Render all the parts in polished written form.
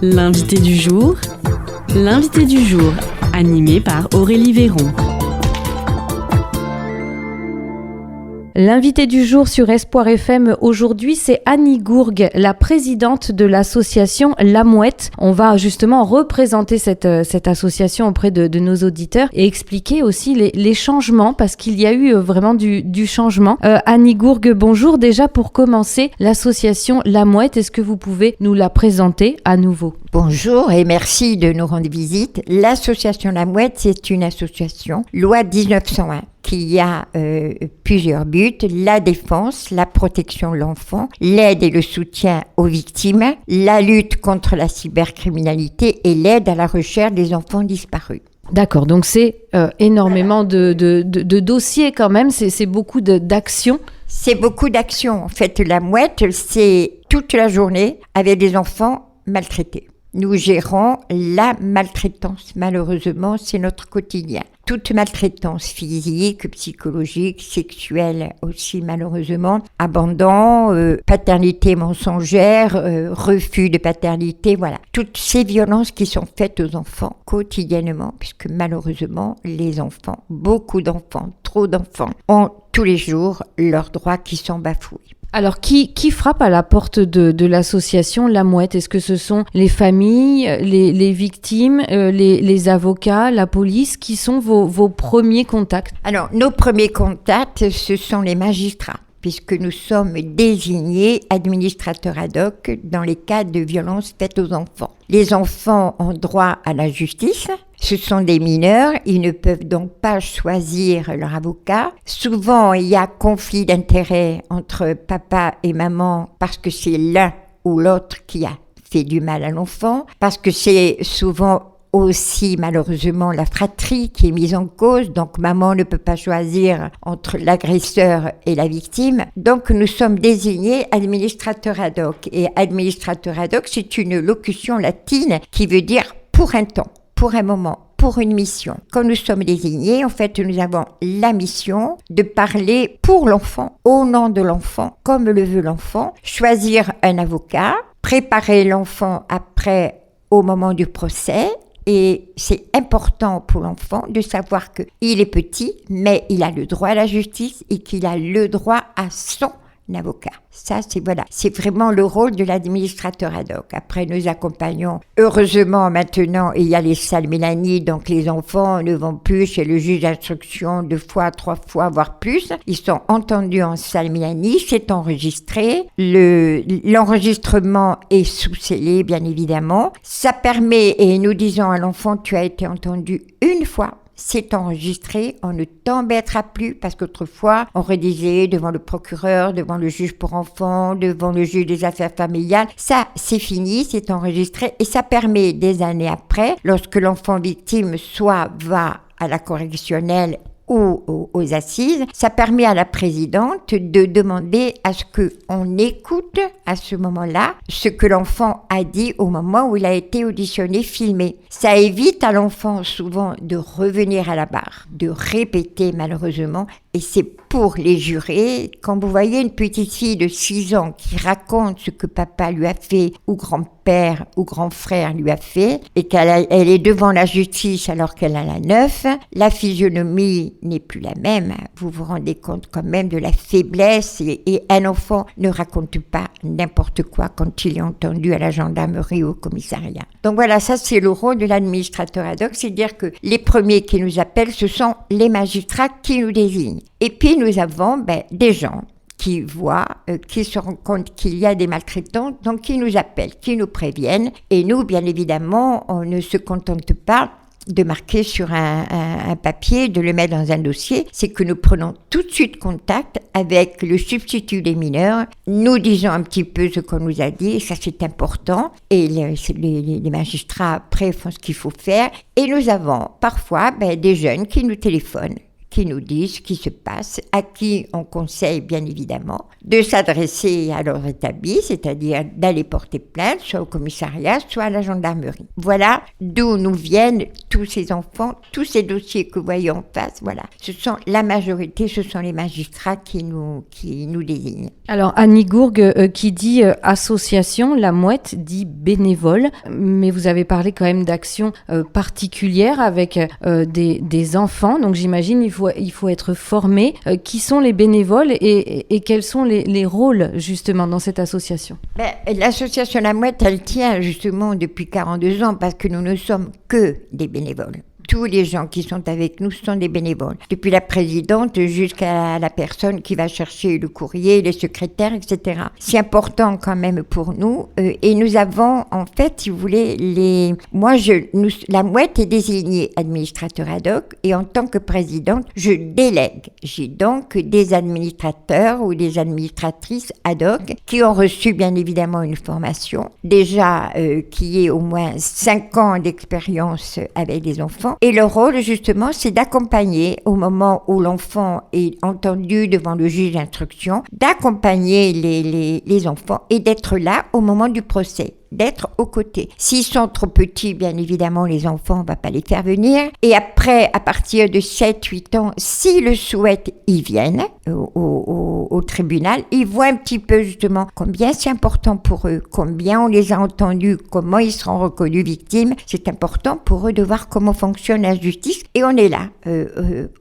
L'invité du jour, animé par Aurélie Véron. L'invité du jour sur Espoir FM aujourd'hui, c'est Annie Gourgue, la présidente de l'association La Mouette. On va justement représenter cette association auprès de nos auditeurs et expliquer aussi les changements, parce qu'il y a eu vraiment du changement. Annie Gourgue, bonjour. Déjà pour commencer, l'association La Mouette, est-ce que vous pouvez nous la présenter à nouveau ? Bonjour et merci de nous rendre visite. L'association La Mouette, c'est une association loi 1901 qui a plusieurs buts: la défense, la protection de l'enfant, l'aide et le soutien aux victimes, la lutte contre la cybercriminalité et l'aide à la recherche des enfants disparus. D'accord, donc c'est énormément de dossiers quand même, c'est beaucoup d'actions. C'est beaucoup d'actions. En fait, La Mouette, c'est toute la journée avec des enfants maltraités. Nous gérons la maltraitance. Malheureusement, c'est notre quotidien. Toute maltraitance physique, psychologique, sexuelle aussi malheureusement, abandon, paternité mensongère, refus de paternité, voilà. Toutes ces violences qui sont faites aux enfants quotidiennement, puisque malheureusement, les enfants, beaucoup d'enfants, trop d'enfants, ont tous les jours leurs droits qui sont bafoués. Alors, qui frappe à la porte de l'association La Mouette ? Est-ce que ce sont les familles, les victimes, les avocats, la police ? Qui sont vos premiers contacts ? Alors, nos premiers contacts, ce sont les magistrats, puisque nous sommes désignés administrateurs ad hoc dans les cas de violences faites aux enfants. Les enfants ont droit à la justice. Ce sont des mineurs, ils ne peuvent donc pas choisir leur avocat. Souvent, il y a conflit d'intérêts entre papa et maman parce que c'est l'un ou l'autre qui a fait du mal à l'enfant, parce que c'est souvent aussi malheureusement la fratrie qui est mise en cause, donc maman ne peut pas choisir entre l'agresseur et la victime. Donc nous sommes désignés administrateurs ad hoc. Et administrateur ad hoc, c'est une locution latine qui veut dire pour un temps, pour un moment, pour une mission. Quand nous sommes désignés, en fait, nous avons la mission de parler pour l'enfant, au nom de l'enfant, comme le veut l'enfant, choisir un avocat, préparer l'enfant après au moment du procès. Et c'est important pour l'enfant de savoir qu'il est petit, mais il a le droit à la justice et qu'il a le droit à son avocat. Ça, c'est vraiment le rôle de l'administrateur ad hoc. Après, nous accompagnons, heureusement maintenant, il y a les salles Mélanie, donc les enfants ne vont plus chez le juge d'instruction 2 fois, 3 fois, voire plus. Ils sont entendus en salle Mélanie, c'est enregistré. L'enregistrement est sous scellé, bien évidemment. Ça permet, et nous disons à l'enfant, tu as été entendu une fois. C'est enregistré, on ne t'embêtera plus, parce qu'autrefois, on rédigeait devant le procureur, devant le juge pour enfants, devant le juge des affaires familiales. Ça, c'est fini, c'est enregistré, et ça permet des années après, lorsque l'enfant victime soit va à la correctionnelle ou aux assises, ça permet à la présidente de demander à ce qu'on écoute à ce moment-là ce que l'enfant a dit au moment où il a été auditionné, filmé. Ça évite à l'enfant souvent de revenir à la barre, de répéter malheureusement, et c'est pour les jurés. Quand vous voyez une petite fille de 6 ans qui raconte ce que papa lui a fait, ou grand-père ou grand-frère lui a fait, et elle est devant la justice alors qu'elle en a 9, la physionomie n'est plus la même. Vous vous rendez compte quand même de la faiblesse, et un enfant ne raconte pas n'importe quoi quand il est entendu à la gendarmerie ou au commissariat. Donc voilà, ça c'est le rôle de l'administrateur ad hoc, c'est-à-dire que les premiers qui nous appellent, ce sont les magistrats qui nous désignent. Et puis nous avons des gens qui voient, qui se rendent compte qu'il y a des maltraitants, donc qui nous appellent, qui nous préviennent. Et nous, bien évidemment, on ne se contente pas de marquer sur un papier, de le mettre dans un dossier, c'est que nous prenons tout de suite contact avec le substitut des mineurs, nous disons un petit peu ce qu'on nous a dit, et ça c'est important, et les magistrats après font ce qu'il faut faire, et nous avons parfois des jeunes qui nous téléphonent, qui nous disent ce qui se passe, à qui on conseille bien évidemment de s'adresser à leur établi, c'est-à-dire d'aller porter plainte, soit au commissariat, soit à la gendarmerie. Voilà d'où nous viennent tous ces enfants, tous ces dossiers que vous voyez en face, voilà. La majorité, ce sont les magistrats qui nous désignent. Alors Annie Gourgue, qui dit association, la mouette dit bénévole, mais vous avez parlé quand même d'actions particulières avec des enfants, donc j'imagine il faut être formé. Qui sont les bénévoles et quels sont les rôles justement dans cette association? L'association La Mouette, elle tient justement depuis 42 ans parce que nous ne sommes que des bénévoles. Tous les gens qui sont avec nous sont des bénévoles. Depuis la présidente jusqu'à la personne qui va chercher le courrier, les secrétaires, etc. C'est important quand même pour nous. Et nous avons, en fait, si vous voulez, la Mouette est désignée administrateur ad hoc et en tant que présidente, je délègue. J'ai donc des administrateurs ou des administratrices ad hoc qui ont reçu bien évidemment une formation, déjà qui est au moins 5 ans d'expérience avec les enfants. Et le rôle, justement, c'est d'accompagner au moment où l'enfant est entendu devant le juge d'instruction, d'accompagner les enfants et d'être là au moment du procès, d'être aux côtés. S'ils sont trop petits, bien évidemment, les enfants, on ne va pas les faire venir. Et après, à partir de 7-8 ans, s'ils le souhaitent, ils viennent au tribunal. Ils voient un petit peu, justement, combien c'est important pour eux, combien on les a entendus, comment ils seront reconnus victimes. C'est important pour eux de voir comment fonctionne la justice. Et on est là,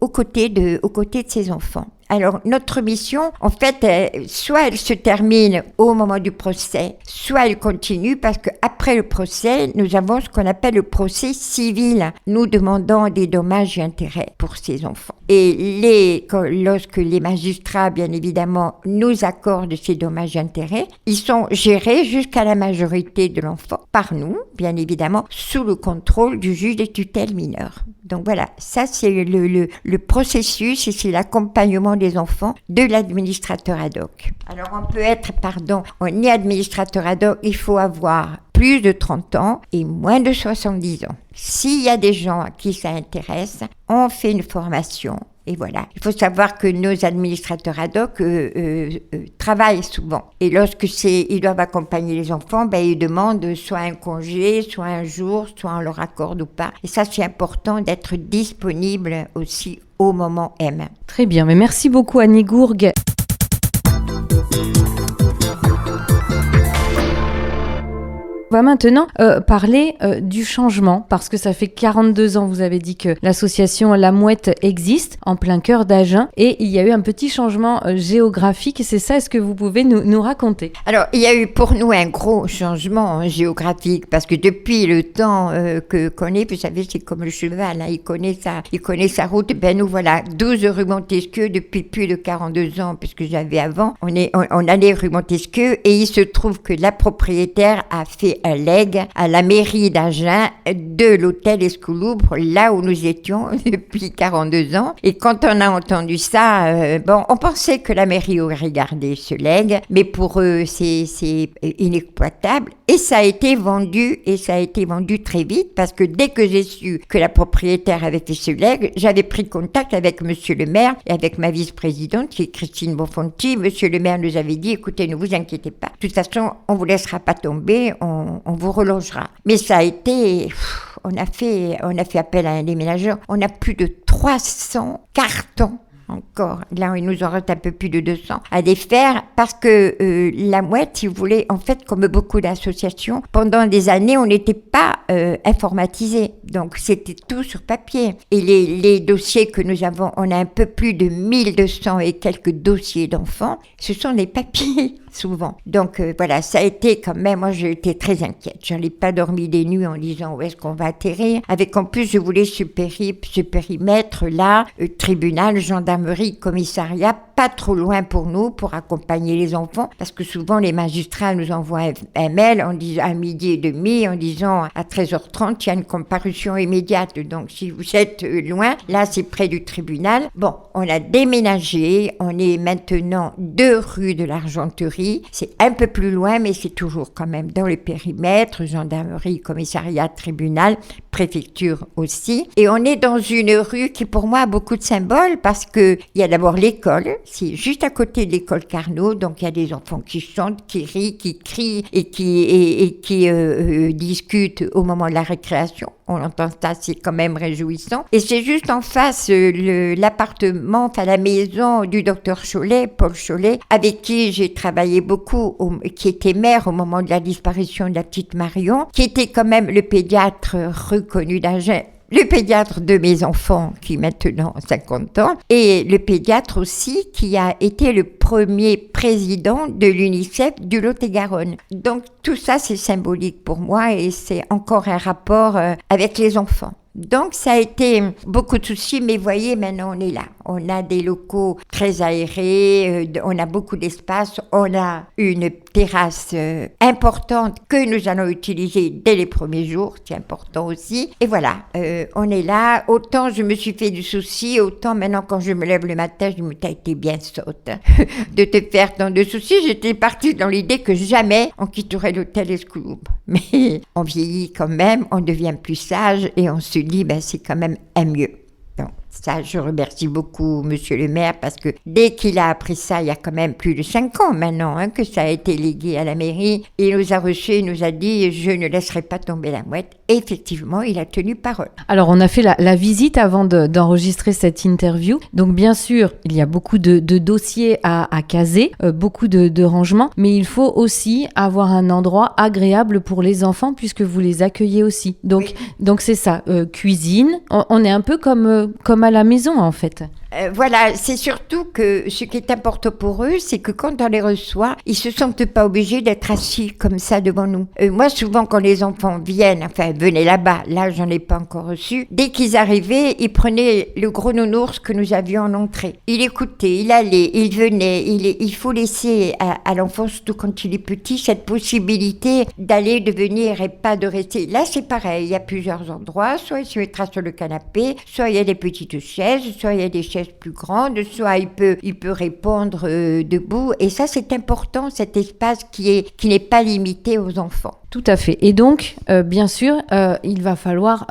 aux côtés de ces enfants. Alors, notre mission, en fait, soit elle se termine au moment du procès, soit elle continue parce qu'après le procès, nous avons ce qu'on appelle le procès civil. Nous demandons des dommages et intérêts pour ces enfants. Et lorsque les magistrats, bien évidemment, nous accordent ces dommages et intérêts, ils sont gérés jusqu'à la majorité de l'enfant par nous, bien évidemment, sous le contrôle du juge des tutelles mineures. Donc voilà, ça c'est le processus et c'est l'accompagnement des enfants de l'administrateur ad hoc. Alors on est administrateur ad hoc, il faut avoir plus de 30 ans et moins de 70 ans. S'il y a des gens à qui ça intéresse, on fait une formation. Et voilà, il faut savoir que nos administrateurs ad hoc travaillent souvent. Et lorsque ils doivent accompagner les enfants, ils demandent soit un congé, soit un jour, soit on leur accorde ou pas. Et ça, c'est important d'être disponible aussi au moment M. Très bien, mais merci beaucoup Annie Gourgue. On va maintenant parler du changement, parce que ça fait 42 ans, vous avez dit que l'association La Mouette existe en plein cœur d'Agen, et il y a eu un petit changement géographique, c'est ça, est-ce que vous pouvez nous raconter? Alors, il y a eu pour nous un gros changement géographique, parce que depuis le temps qu'on est, vous savez, c'est comme le cheval, hein, il connaît sa route, nous voilà, 12 rue Montesquieu depuis plus de 42 ans, puisque j'avais avant, on allait rue Montesquieu, et il se trouve que la propriétaire a fait un legs à la mairie d'Agen de l'hôtel Escouloubre, là où nous étions depuis 42 ans. Et quand on a entendu ça, on pensait que la mairie aurait gardé ce legs, mais pour eux, c'est inexploitable. Et ça a été vendu très vite, parce que dès que j'ai su que la propriétaire avait fait ce legs, j'avais pris contact avec monsieur le maire et avec ma vice-présidente, qui est Christine Bonfonti. Monsieur le maire nous avait dit, écoutez, ne vous inquiétez pas, de toute façon, on vous laissera pas tomber, on vous relogera. Mais ça a été... On a fait appel à un déménageur. On a plus de 300 cartons encore. Là, il nous en reste un peu plus de 200 à défaire parce que la Mouette, si vous voulez, en fait, comme beaucoup d'associations, pendant des années, on n'était pas informatisé. Donc, c'était tout sur papier. Et les dossiers que nous avons, on a un peu plus de 1200 et quelques dossiers d'enfants. Ce sont des papiers, souvent. Donc, voilà, ça a été quand même, moi, j'ai été très inquiète. Je n'ai pas dormi des nuits en disant où est-ce qu'on va atterrir. Avec, en plus, je voulais ce périmètre-là, tribunal, gendarmerie, commissariat, pas trop loin pour nous, pour accompagner les enfants, parce que souvent les magistrats nous envoient un mail à 12h30 en disant à 13h30 il y a une comparution immédiate. Donc si vous êtes loin, là c'est près du tribunal. Bon, on a déménagé, on est maintenant 2 rue de l'Argenterie. C'est un peu plus loin, mais c'est toujours quand même dans le périmètre, gendarmerie, commissariat, tribunal, préfecture aussi. Et on est dans une rue qui pour moi a beaucoup de symboles parce que il y a d'abord l'école, c'est juste à côté de l'école Carnot, donc il y a des enfants qui chantent, qui rient, qui crient et qui discutent au moment de la récréation. On entend ça, c'est quand même réjouissant. Et c'est juste en face l'appartement, enfin la maison du docteur Cholet, Paul Cholet, avec qui j'ai travaillé beaucoup, qui était maire au moment de la disparition de la petite Marion, qui était quand même le pédiatre reconnu d'Agen, le pédiatre de mes enfants qui maintenant a 50 ans et le pédiatre aussi qui a été le premier président de l'UNICEF du Lot-et-Garonne. Donc tout ça c'est symbolique pour moi et c'est encore un rapport avec les enfants. Donc ça a été beaucoup de soucis, mais voyez, maintenant on est là. On a des locaux très aérés, on a beaucoup d'espace, on a une terrasse importante que nous allons utiliser dès les premiers jours, c'est important aussi. Et voilà, on est là. Autant je me suis fait du souci, autant maintenant quand je me lève le matin, je me dis, t'as été bien sotte de te faire tant de soucis. J'étais partie dans l'idée que jamais on quitterait l'hôtel Escouloup. Mais on vieillit quand même, on devient plus sage et on se dit, c'est quand même un mieux. Donc, ça, je remercie beaucoup Monsieur le maire parce que dès qu'il a appris ça, il y a quand même plus de 5 ans maintenant que ça a été légué à la mairie. Il nous a reçus, il nous a dit « Je ne laisserai pas tomber la mouette ». Et effectivement, il a tenu parole. Alors, on a fait la visite avant d'enregistrer cette interview. Donc, bien sûr, il y a beaucoup de dossiers à caser, beaucoup de rangements, mais il faut aussi avoir un endroit agréable pour les enfants puisque vous les accueillez aussi. Donc, oui. Donc c'est ça, cuisine. On est un peu comme à la maison, en fait. Voilà, c'est surtout que ce qui est important pour eux, c'est que quand on les reçoit, ils se sentent pas obligés d'être assis comme ça devant nous. Moi, souvent, quand les enfants venaient là-bas, là, j'en ai pas encore reçu, dès qu'ils arrivaient, ils prenaient le gros nounours que nous avions en entrée. Il écoutait, il allait, il venait, il faut laisser à l'enfant, surtout quand il est petit, cette possibilité d'aller, de venir et pas de rester. Là, c'est pareil, il y a plusieurs endroits, soit il se mettra sur le canapé, soit il y a des petites chaises, soit il y a des chaises plus grande, soit il peut répondre debout. Et ça, c'est important, cet espace qui n'est pas limité aux enfants. Tout à fait. Et donc, bien sûr, il va falloir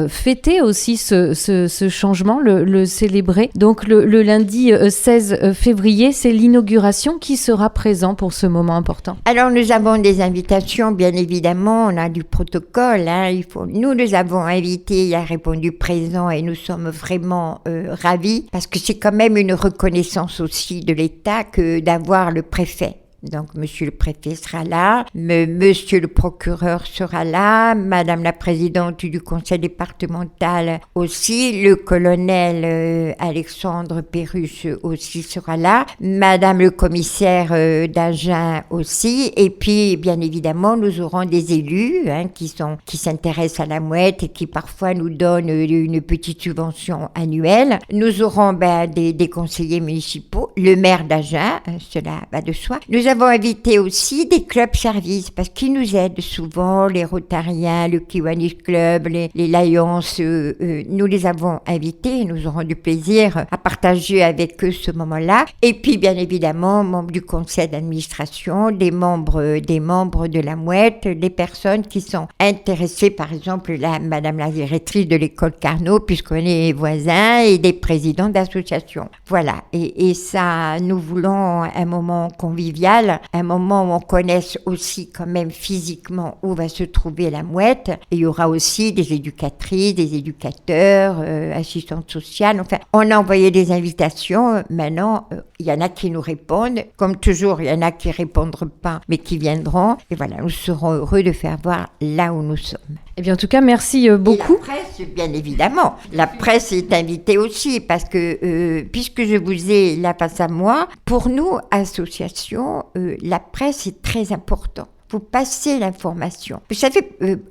fêter aussi ce changement, le célébrer. Donc, le lundi 16 février, c'est l'inauguration qui sera présent pour ce moment important. Alors, nous avons des invitations, bien évidemment. On a du protocole. Nous les avons invités. Il a répondu présent et nous sommes vraiment ravis parce que c'est quand même une reconnaissance aussi de l'État que d'avoir le préfet. Donc, monsieur le préfet sera là, monsieur le procureur sera là, madame la présidente du conseil départemental aussi, le colonel Alexandre Pérusse aussi sera là, madame le commissaire d'Agen aussi, et puis, bien évidemment, nous aurons des élus qui s'intéressent à la mouette et qui parfois nous donnent une petite subvention annuelle. Nous aurons des conseillers municipaux, le maire d'Agen, cela va de soi. Nous avons invité aussi des clubs services parce qu'ils nous aident souvent, les Rotariens, le Kiwanis Club, les Lions, nous les avons invités et nous aurons du plaisir à partager avec eux ce moment-là. Et puis bien évidemment, membres du conseil d'administration, des membres de la mouette, des personnes qui sont intéressées, par exemple madame la directrice de l'école Carnot, puisqu'on est voisins, et des présidents d'associations. Voilà, et ça, nous voulons un moment convivial, un moment où on connaisse aussi quand même physiquement où va se trouver la mouette. Et il y aura aussi des éducatrices, des éducateurs, assistantes sociales. Enfin, on a envoyé des invitations. Maintenant, il y en a qui nous répondent. Comme toujours, il y en a qui ne répondront pas, mais qui viendront. Et voilà, nous serons heureux de faire voir là où nous sommes. Eh bien, en tout cas, merci beaucoup. Et la presse, bien évidemment. La presse est invitée aussi parce que, puisque je vous ai là face à moi, pour nous, association, la presse est très importante. faut passer l'information. Vous savez,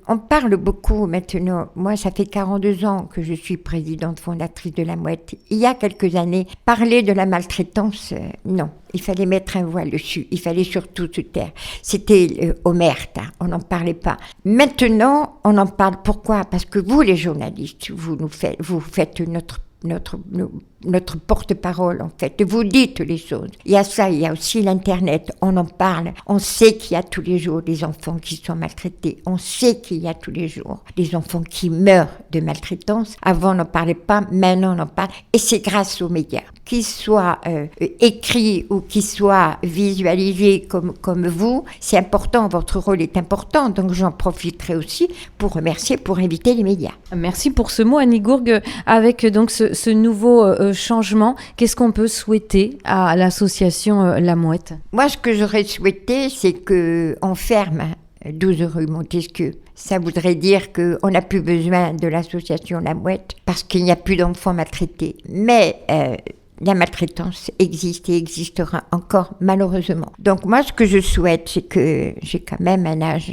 on parle beaucoup maintenant. Moi, ça fait 42 ans que je suis présidente fondatrice de La Mouette. Il y a quelques années, parler de la maltraitance, non. Il fallait mettre un voile dessus. Il fallait surtout se taire. C'était omerta. On n'en parlait pas. Maintenant, on en parle. Pourquoi ? Parce que vous, les journalistes, vous faites notre porte-parole, en fait. Vous dites les choses. Il y a ça, il y a aussi l'Internet. On en parle. On sait qu'il y a tous les jours des enfants qui sont maltraités. On sait qu'il y a tous les jours des enfants qui meurent de maltraitance. Avant, on n'en parlait pas. Maintenant, on en parle. Et c'est grâce aux médias. Qu'ils soient écrits ou qu'ils soient visualisés comme vous, c'est important. Votre rôle est important. Donc, j'en profiterai aussi pour remercier, pour inviter les médias. Merci pour ce mot, Annie Gourgue. Avec donc ce nouveau changement, qu'est-ce qu'on peut souhaiter à l'association La Mouette ? Moi, ce que j'aurais souhaité, c'est qu'on ferme 12 rue Montesquieu. Ça voudrait dire qu'on n'a plus besoin de l'association La Mouette parce qu'il n'y a plus d'enfants maltraités. Mais la maltraitance existe et existera encore, malheureusement. Donc moi, ce que je souhaite, c'est que j'ai quand même un âge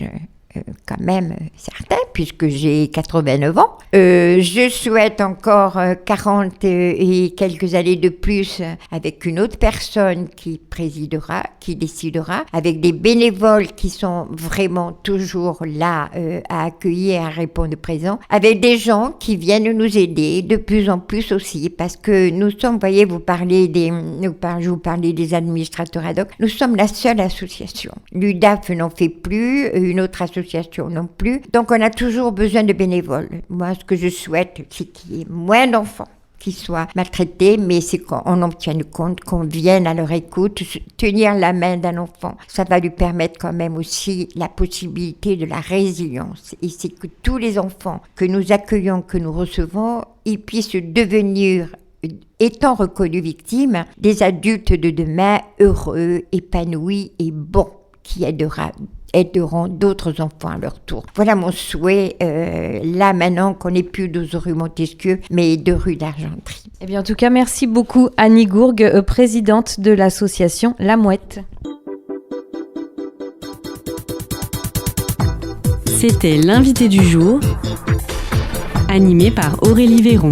quand même certain, puisque j'ai 89 ans. Je souhaite encore 40 et quelques années de plus avec une autre personne qui présidera, qui décidera, avec des bénévoles qui sont vraiment toujours là à accueillir, à répondre présent, avec des gens qui viennent nous aider de plus en plus aussi, parce que nous sommes, vous voyez, je vous parlais des administrateurs ad hoc, nous sommes la seule association. L'UDAF n'en fait plus, une autre association non plus. Donc, on a toujours besoin de bénévoles. Moi, ce que je souhaite, c'est qu'il y ait moins d'enfants qui soient maltraités, mais c'est qu'on en tienne compte, qu'on vienne à leur écoute, tenir la main d'un enfant. Ça va lui permettre quand même aussi la possibilité de la résilience. Et c'est que tous les enfants que nous accueillons, que nous recevons, ils puissent devenir, étant reconnus victimes, des adultes de demain heureux, épanouis et bons, qui aideront d'autres enfants à leur tour. Voilà mon souhait, là maintenant qu'on n'est plus 12 rue Montesquieu, mais 2 rue d'Argenterie. Eh bien, en tout cas, merci beaucoup Annie Gourgue, présidente de l'association La Mouette. C'était l'invité du jour, animé par Aurélie Véron.